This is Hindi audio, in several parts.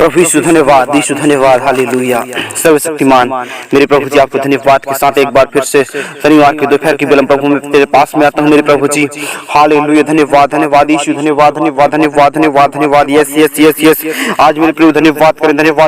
प्रभु यीशु धन्यवाद, यीशु धन्यवाद, हालेलुया। सर्वशक्तिमान मेरे प्रभु जी, आपको धन्यवाद के साथ एक बार फिर से शनिवार के दोपहर की विलंब प्रभु मैं तेरे पास में आता हूँ मेरे प्रभु जी। हालेलुया, धन्यवाद धन्यवाद यीशु, धन्यवाद धन्यवाद धन्यवाद धन्यवाद धन्यवाद। यस यस यस यस, आज मेरे प्रभु धन्यवाद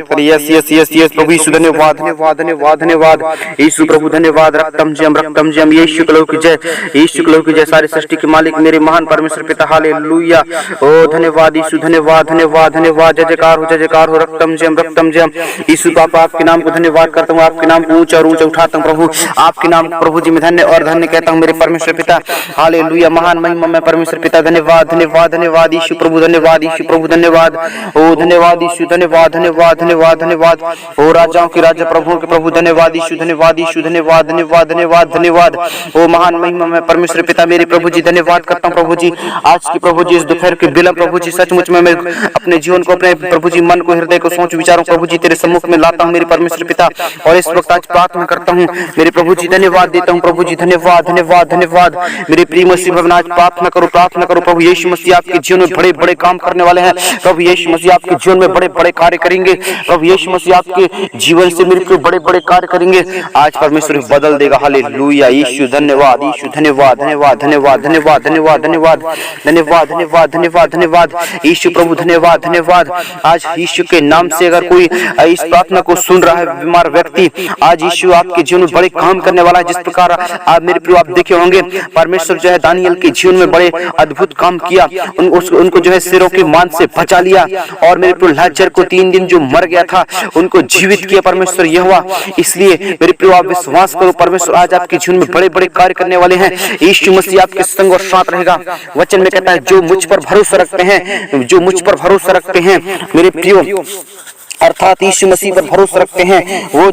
करें। यस यस यस यस प्रभु यीशु धन्यवाद धन्यवाद धन्यवाद धन्यवाद यीशु प्रभु धन्यवाद। रक्तम जयम यीशु कलो की जय, यीशु कलो की जय। सारी सृष्टि के मालिक मेरे महान परमेश्वर पिता, हालेलुया। ओ धन्यवाद यीशु, धन्यवाद धन्यवाद धन्यवाद। जय जयकार हो रक्तम जयम यीशु पापा, आपके नाम को धन्यवाद करता हूँ, आपके नाम को ऊंचा और ऊंचा उठाता हूँ प्रभु। आपके नाम प्रभु जी में धन्य और धन्य कहता हूँ मेरे परमेश्वर पिता, हालेलुया। महान महिमा में परमेश्वर पिता, धन्यवाद धन्यवाद धन्यवाद यीशु प्रभु, धन्यवाद यीशु प्रभु, धन्यवाद। ओ धन्यवाद यीशु, धन्यवाद धन्यवाद धन्यवाद धन्यवाद। ओ राजाओं के राजा प्रभुओं के प्रभु, धन्यवाद यीशु, धन्यवाद यीशु, धन्यवाद धन्यवाद धन्यवाद धन्यवाद। ओ महान महिमा में परमेश्वर पिता मेरे प्रभु जी, धन्यवाद करता हूँ प्रभु जी। आज की प्रभु जी इस दोपहर के विलंब प्रभु जी, सचमुच में मैं अपने जीवन को, अपने प्रभु जी मन को, हृदय को, सोच विचारों प्रभु जी तेरे सम्मुख में लाता हूँ मेरे परमेश्वर पिता। और इस वक्त आज प्रार्थना करता हूँ मेरे प्रभु जी, धन्यवाद देता हूँ प्रभु जी, धन्यवाद धन्यवाद धन्यवाद। मेरे प्रिय मसीह भवन, आज प्रार्थना करो प्रभु यीशु मसीह, आपके जीवन में बड़े बड़े काम करने वाले हैं प्रभु यीशु मसीह। आपके जीवन में बड़े बड़े कार्य करेंगे प्रभु यीशु मसीह, आपके जीवन से मेरे को बड़े बड़े कार्य करेंगे। आज परमेश्वर बदल देगा, हालेलुया। यीशु धन्यवाद, यीशु धन्यवाद धन्यवाद धन्यवाद धन्यवाद धन्यवाद धन्यवाद धन्यवाद धन्यवाद धन्यवाद धन्यवाद यीशु प्रभु, धन्यवाद धन्यवाद। आज यीशु के नाम से अगर कोई इस प्रार्थना को सुन रहा है बीमार व्यक्ति, आज यीशु आपके जीवन में बड़े काम करने वाला है। जिस प्रकार आप मेरे प्रिय आप देखे होंगे परमेश्वर जो है दानियल के जीवन में बड़े अद्भुत काम किया, उनको जो है सिरों के मान से बचा लिया। और मेरे प्रिय लाजर को 3 दिन जो मर गया था उनको जीवित किया परमेश्वर यहोवा। इसलिए मेरे प्रिय आप विश्वास करो, परमेश्वर आज आपके जीवन में बड़े बड़े कार्य करने वाले हैं। यीशु मसीह आपके संग और साथ रहेगा। वचन में कहता है जो मुझ पर भरोसा रखते हैं, जो मुझ पर भरोसा रखते हैं मेरे प्रिय, अर्थात यीशु मसीह पर भरोसा रखते हैं, वो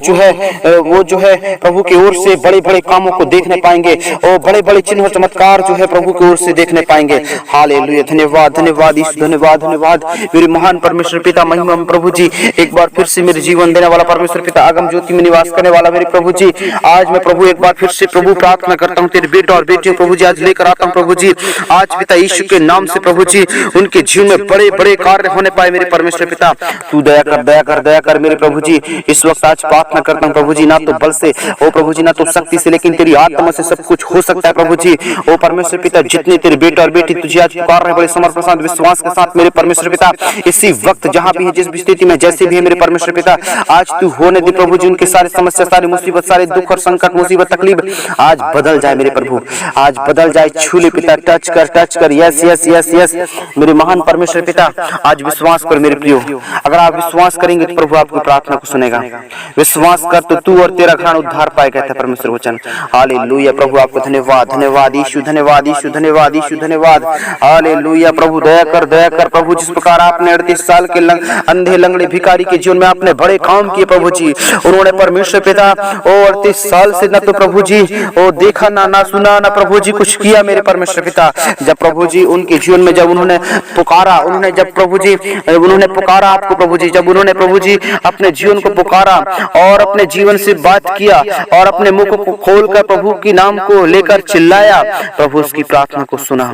जो है प्रभु की ओर से बड़े बड़े कामों को देखने पाएंगे और बड़े बड़े चिन्ह और चमत्कार जो है प्रभु की ओर से देखने पाएंगे। हालेलुया, धन्यवाद धन्यवाद यीशु, धन्यवाद धन्यवाद मेरे महान परमेश्वर पिता, महिमा में प्रभु जी। एक बार फिर से मेरे जीवन देने वाला परमेश्वर पिता, आगम ज्योति में निवास करने वाला मेरे प्रभु जी, आज मैं प्रभु एक बार फिर से प्रभु प्रार्थना करता हूँ तेरे बेटा और बेटियों प्रभु जी, आज लेकर आता हूँ प्रभु जी। आज पिता यीशु के नाम से प्रभु जी उनके जीवन में बड़े बड़े कार्य होने पाए मेरे परमेश्वर पिता। तू दया कर मेरे प्रभु जी। इस वक्त आज प्रार्थना करता हूँ प्रभु जी, ना तो बल से ओ प्रभु जी, ना तो शक्ति से, लेकिन तेरी आत्मा से सब कुछ हो सकता है प्रभु जी। ओ परमेश्वर पिता, जितने तेरे बेटे और बेटी तुझे आज पुकार रहे बड़े समर्पण के साथ, विश्वास के साथ मेरे परमेश्वर पिता, इसी वक्त जहाँ भी है, जिस भी स्थिति में जैसे भी है मेरे परमेश्वर पिता, आज तू होने दे प्रभु जी। उनकी सारी समस्या, सारी मुसीबत, सारे दुख और संकट, मुसीबत, तकलीफ आज बदल जाए मेरे प्रभु, आज बदल जाए। छूले पिता, टच कर। यस यस यस यस मेरे महान परमेश्वर पिता, आज विश्वास कर मेरे प्रियो। अगर आप विश्वास करेंगे तो प्रभु आपकी प्रार्थना को सुनेगा। विश्वास कर तो तू और तेरा घराना उद्धार पाए, कहता है परमेश्वर वचन। हालेलुया प्रभु, आपको धन्यवाद धन्यवाद यीशु, धन्यवाद यीशु, धन्यवाद यीशु, धन्यवाद। हालेलुया प्रभु, दया कर प्रभु। जिस प्रकार आपने 38 साल के अंधे लंगड़े भिखारी के जीवन में आपने बड़े काम किए प्रभु जी। उन्होंने परमेश्वर पिता 38 साल से न तो प्रभु जी देखा ना सुना ना प्रभु जी कुछ किया मेरे परमेश्वर पिता। जब प्रभु जी उनके जीवन में जब उन्होंने पुकारा, जब प्रभु जी उन्होंने पुकारा आपको प्रभु जी, जब उन्होंने प्रभु जी अपने जीवन को पुकारा और अपने जीवन से बात किया और अपने मुख को खोलकर प्रभु के नाम को लेकर चिल्लाया, प्रभु उसकी प्रार्थना को सुना।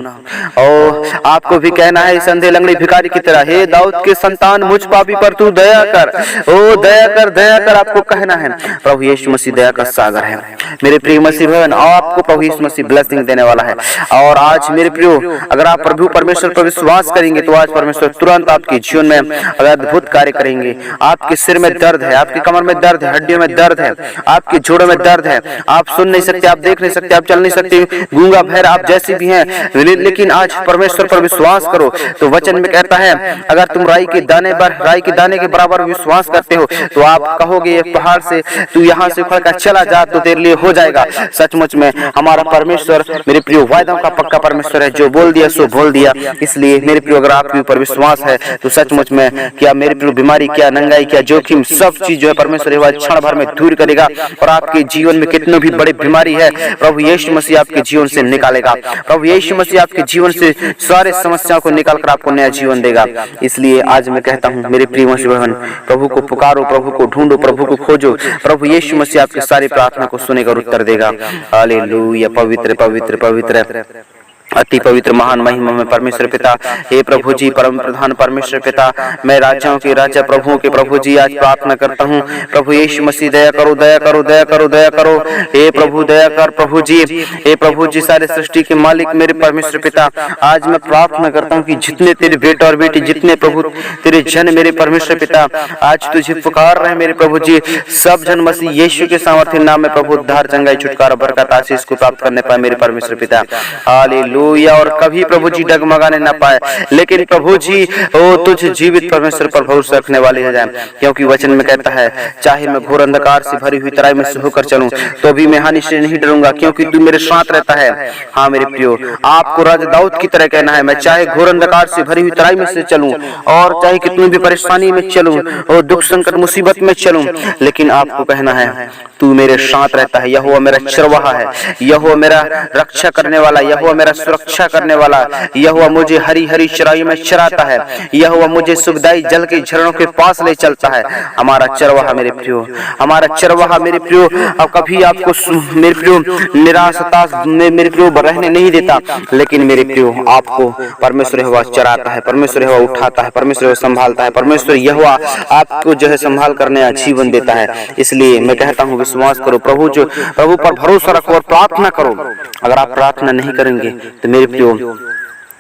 और आपको भी कहना है इस अंधे लंगड़े भिखारी की तरह, हे दाऊद के संतान, मुझ पापी पर तू दया कर। ओ दया कर आपको कहना है। प्रभु यीशु मसीह दया का सागर है मेरे प्रिय मसीह भवन, और आपको प्रभु यीशु मसीह ब्लेसिंग देने वाला है। और आज मेरे प्रियो, अगर आप प्रभु परमेश्वर पर विश्वास करेंगे तो आज परमेश्वर तुरंत आपके जीवन में अद्भुत कार्य करेंगे। आपके सिर में दर्द है, आपकी कमर में दर्द है, हड्डियों में दर्द है, आपके जोड़ों में दर्द है, आप सुन नहीं सकते, आप देख नहीं सकते, आप चल नहीं सकते, गूंगा बहरा आप जैसे भी हैं, लेकिन आज परमेश्वर पर विश्वास करो। तो वचन में कहता है, अगर तुम राई के दाने के बराबर विश्वास करते हो तो आप कहोगे एक पहाड़ से तू यहाँ से उखड़ कर चला जा, तो तेरे लिए हो जाएगा। सचमुच में हमारा परमेश्वर मेरे प्रिय वायदों का पक्का परमेश्वर है, जो बोल दिया सो बोल दिया। इसलिए मेरे प्रिय, अगर आपके ऊपर विश्वास है तो सचमुच में क्या मेरे प्रिय बीमारी, क्या नंगाई, क्या जोखिम, सब चीज जो है परमेश्वर क्षण भर में दूर करेगा। और आपके जीवन में कितनी भी बड़ी बीमारी है, प्रभु यीशु मसीह आपके जीवन से निकालेगा। प्रभु यीशु मसीह आपके जीवन से सारे समस्याओं को निकाल कर आपको नया जीवन देगा। इसलिए आज मैं कहता हूँ मेरे प्रिय मसीह बहन, प्रभु को पुकारो, प्रभु को ढूंढो, प्रभु को खोजो। प्रभु यीशु मसीह आपकी सारी प्रार्थना को सुनेगा और उत्तर देगा। हालेलुया, पवित्र पवित्र पवित्र अति पवित्र महान महिमा में परमेश्वर पिता, हे प्रभु जी परम प्रधान परमेश्वर पिता, मैं राजाओं के राजा प्रभुओं के प्रभु जी आज प्रार्थना करता हूँ प्रभु यीशु मसीह, दया करो दया करो दया करो दया करो, हे प्रभु दया कर प्रभु जी, हे प्रभु जी सारे सृष्टि के मालिक मेरे परमेश्वर पिता, आज मैं प्रार्थना करता हूँ कि जितने तेरे बेटे और बेटी, जितने प्रभु तेरे जन मेरे परमेश्वर पिता आज तुझे पुकार रहे मेरे प्रभु जी, सब जन मसीह यीशु के सामर्थ्य नाम में प्रभु उद्धार, चंगाई, छुटकारा, बरकत, आशीष को प्राप्त करने पाए मेरे परमेश्वर पिता। हालेलुया। और कभी प्रभु जी डगमगाने न पाए, लेकिन प्रभु जी ओ तुझ जीवित परमेश्वर पर भरोसा रखने वाले हो जाए, क्योंकि वचन में कहता है चाहे मैं घोर अंधकार से भरी हुई तराई में से होकर चलूं तो भी मैं हानि से नहीं डरूंगा, क्योंकि तू मेरे साथ रहता है। हाँ मेरे प्रियो, आपको राजा दाऊद की तरह कहना है, मैं चाहे घोर अंधकार से भरी हुई तराई में से चलूं और चाहे कितनी भी परेशानी में चलूं और दुख संकट मुसीबत में चलूं, लेकिन आपको कहना है तू मेरे साथ रहता है। यहोवा मेरा चरवाहा है, यहोवा मेरा रक्षा करने वाला, यहोवा मेरा सुरक्षा करने वाला, यहोवा मुझे हरी हरी चराई में चराता है, यहोवा मुझे सुखदाई जल के झरनों के पास ले चलता है। हमारा चरवाहा मेरे प्रियो, हमारा चरवाहा मेरे प्रियो अब कभी आपको मेरे प्रियो निराशता में मेरे प्रियो रहने नहीं देता, लेकिन मेरे प्रियो आपको परमेश्वर यहोवा चराता है, परमेश्वर यहोवा उठाता है, परमेश्वर यहोवा संभालता है, परमेश्वर यहोवा आपको जो है संभाल करने जीवन देता है। इसलिए मैं कहता हूँ विश्वास करो, प्रभु पर भरोसा रखो और प्रार्थना करो। अगर आप प्रार्थना नहीं करेंगे तो मेरे प्रियो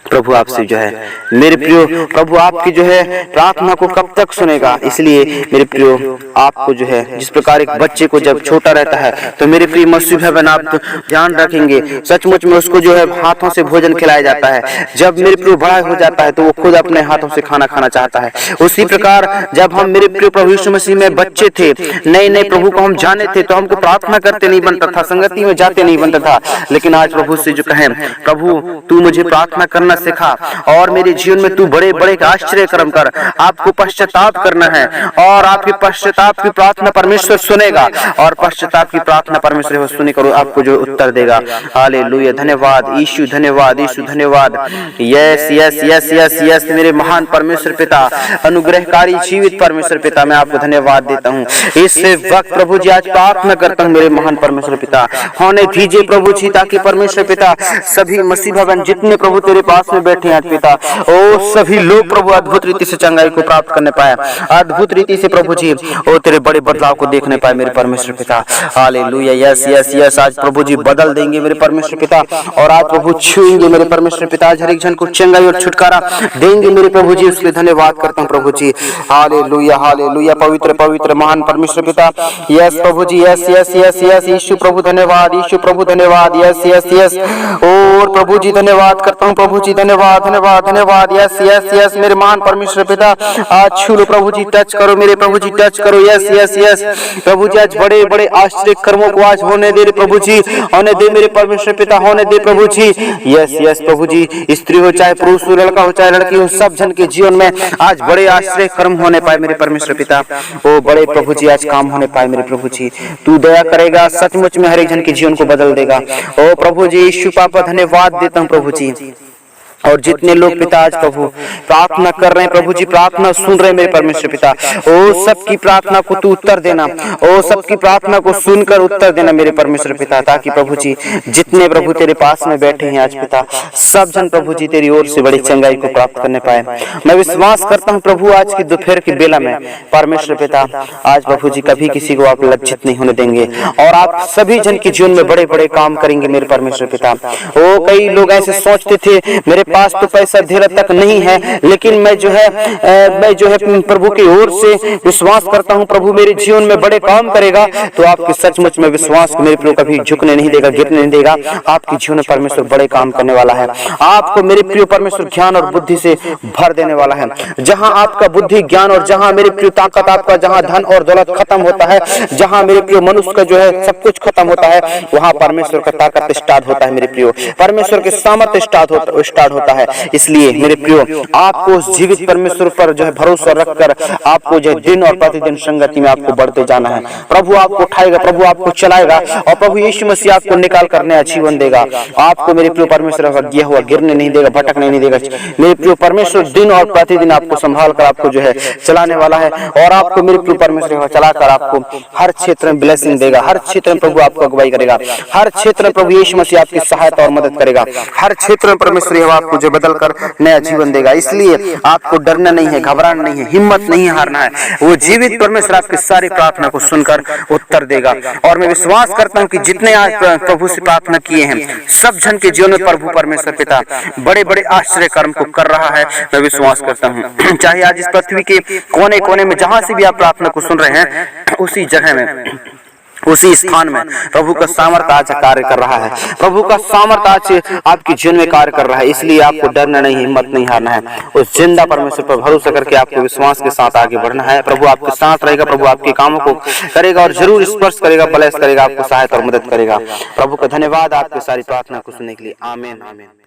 प्रभु आपसे जो है मेरे प्रियो प्रभु आपकी जो है प्रार्थना को कब तक सुनेगा। इसलिए मेरे प्रियो आपको जो है जिस प्रकार एक बच्चे को जब छोटा रहता है तो मेरे प्रिय मसीह बहन आप ध्यान रखेंगे, सचमुच में उसको जो है हाथों से भोजन खिलाया जाता है। जब मेरे प्रियो बड़ा हो जाता है तो वो खुद अपने हाथों से खाना खाना चाहता है। उसी प्रकार जब हम मेरे प्रिय प्रभु यीशु मसीह में बच्चे थे, नए नए प्रभु को हम जाने थे, तो हमको प्रार्थना करते नहीं बनता था, संगति में जाते नहीं बनता था। लेकिन आज प्रभु से जो कहें प्रभु तू मुझे प्रार्थना करना सिखा और मेरे जीवन में तू बड़े बड़े आश्चर्य कर्म कर, आपको पश्चाताप करना है और आपके पश्चाताप की प्रार्थना परमेश्वर सुनेगा और पश्चाताप की प्रार्थना परमेश्वर सुने करो आपको जो उत्तर देगा। हालेलुया, धन्यवाद यीशु, धन्यवाद यीशु, धन्यवाद। Yes yes yes yes yes मेरे महान परमेश्वर पिता, अनुग्रहकारी जीवित परमेश्वर पिता, मैं आपको धन्यवाद देता हूँ। इस वक्त प्रभु जी आज प्रार्थना करता हूँ मेरे महान परमेश्वर पिता, होने दीजिए प्रभु जी ताकि परमेश्वर पिता सभी मसीह भवन जितने प्रभु तेरे पास में बैठे हैं पिता, ओ सभी लोग प्रभु अद्भुत रीति से चंगाई को प्राप्त करने पाए, अद्भुत रीति से प्रभु जी ओ तेरे बड़े बदलाव को देखने पाए मेरे परमेश्वर पिता। हालेलुया, यस यस यस आज प्रभु जी बदल देंगे मेरे परमेश्वर पिता और आज प्रभु छूएंगे मेरे परमेश्वर पिता, आज हर एक जन को चंगाई और छुटकारा देंगे मेरे प्रभु जी, उसके धन्यवाद करता हूँ प्रभु जी। हालेलुया हालेलुया, पवित्र पवित्र महान परमेश्वर पिता, यस प्रभु जी, यस यस यस यस यीशु प्रभु धन्यवाद, यीशु प्रभु धन्यवाद, यस यस यस और प्रभु जी धन्यवाद करता हूँ प्रभु जी, धन्यवाद धन्यवाद धन्यवाद। यस यस यस मेरे महान परमेश्वर पिता आज छू लो प्रभु जी, टच करो मेरे प्रभु जी, टच करो। यस यस यस प्रभु जी आज बड़े बड़े आश्चर्य कर्मों को आज होने दे प्रभु जी, होने दे मेरे परमेश्वर पिता, होने दे प्रभु जी। यस यस प्रभु जी, स्त्री हो चाहे पुरुष हो, लड़का हो चाहे लड़की हो, सब जन के जीवन में आज बड़े आश्चर्य कर्म होने पाए मेरे परमेश्वर पिता, ओ बड़े प्रभु जी आज काम होने पाए मेरे प्रभु जी। तू दया करेगा, सचमुच में हर एक जन के जीवन को बदल देगा। ओ प्रभु जी यीशु पापा धन्यवाद देता हूँ प्रभु जी। और जितने लोग पिता आज प्रभु प्रार्थना कर रहे हैं प्रभु जी, प्रार्थना सुन रहे हैं मेरे परमेश्वर पिता, ओ सबकी प्रार्थना को तू उत्तर देना, ओ सबकी प्रार्थना को सुनकर उत्तर देना मेरे परमेश्वर पिता, ताकि प्रभु जी जितने प्रभु तेरे पास में बैठे हैं आज पिता, सब जन प्रभु जी तेरी ओर से बड़ी चंगाई को प्राप्त करने पाए। मैं विश्वास करता हूँ प्रभु आज की दोपहर की बेला में परमेश्वर पिता आज प्रभु जी कभी किसी को आप लज्जित नहीं होने देंगे और आप सभी जन के जीवन में बड़े बड़े काम करेंगे मेरे परमेश्वर पिता। ओ कई लोग ऐसे सोचते थे मेरे पास तो पैसा धेर तक नहीं है, लेकिन मैं जो है प्रभु की ओर से विश्वास करता हूँ प्रभु मेरे जीवन में बड़े काम करेगा, तो आपके सचमुच में विश्वास मेरे प्रियो कभी झुकने नहीं देगा, गिरने नहीं देगा। आपके जीवन में परमेश्वर बड़े काम करने वाला है, आपको मेरे प्रियो परमेश्वर ज्ञान और बुद्धि से भर देने वाला है। जहाँ आपका बुद्धि ज्ञान और जहाँ मेरे प्रियो ताकत आपका, जहाँ धन और दौलत खत्म होता है, जहाँ मेरे प्रियो मनुष्य का जो है सब कुछ खत्म होता है, वहाँ परमेश्वर का ताकत स्टार्ट होता है मेरे प्रियो, परमेश्वर के सामर्थ्य स्टार्ट होता होता है। इसलिए मेरे प्रियो, आपको उस जीवित परमेश्वर पर जो है भरोसा रखकर आपको जो दिन और प्रतिदिन संगति में आपको बढ़ते जाना है। प्रभु आपको उठाएगा, प्रभु आपको चलाएगा और प्रभु यीशु मसीह आपको निकाल कर नया जीवन देगा। आपको मेरे प्रियो परमेश्वर दिया हुआ गिरने नहीं देगा, भटकने नहीं देगा। मेरे प्रियो परमेश्वर दिन और प्रतिदिन आपको संभाल कर आपको जो है चलाने वाला है और आपको मेरे प्रियो परमेश्वर चलाकर आपको हर क्षेत्र में ब्लेसिंग देगा। हर क्षेत्र में प्रभु आपको अगुवाई करेगा। हर क्षेत्र में प्रभु यीशु मसीह आपकी सहायता और मदद करेगा। हर क्षेत्र में परमेश्वर यहोवा आपको जो बदल कर नया जीवन देगा। इसलिए आपको डरना नहीं है, घबराना नहीं है, हिम्मत नहीं हारना है। वो जीवित परमेश्वर आपकी सारी प्रार्थना को सुनकर उत्तर देगा। और मैं विश्वास करता हूँ कि जितने आज प्रभु से प्रार्थना किए हैं, सब जन के जीवन में प्रभु परमेश्वर पिता बड़े बड़े आश्चर्य कर्म को कर रहा है। मैं विश्वास करता हूँ चाहे आज इस पृथ्वी के कोने कोने में जहां से भी आप प्रार्थना को सुन रहे हैं, उसी जगह में, उसी स्थान में प्रभु का सामर्थ्य आज कार्य कर रहा है। प्रभु का सामर्थ्य आज आपके जीवन में कार्य कर रहा है। इसलिए आपको डरना नहीं, हिम्मत नहीं हारना है। उस जिंदा परमेश्वर पर भरोसा करके आपको विश्वास के साथ आगे बढ़ना है। प्रभु आपके साथ रहेगा, प्रभु आपके कामों को करेगा और जरूर स्पर्श करेगा, ब्लेस करेगा, आपको सहायता और मदद करेगा। प्रभु का धन्यवाद आपकी सारी प्रार्थना को सुनने के लिए। आमीन आमीन।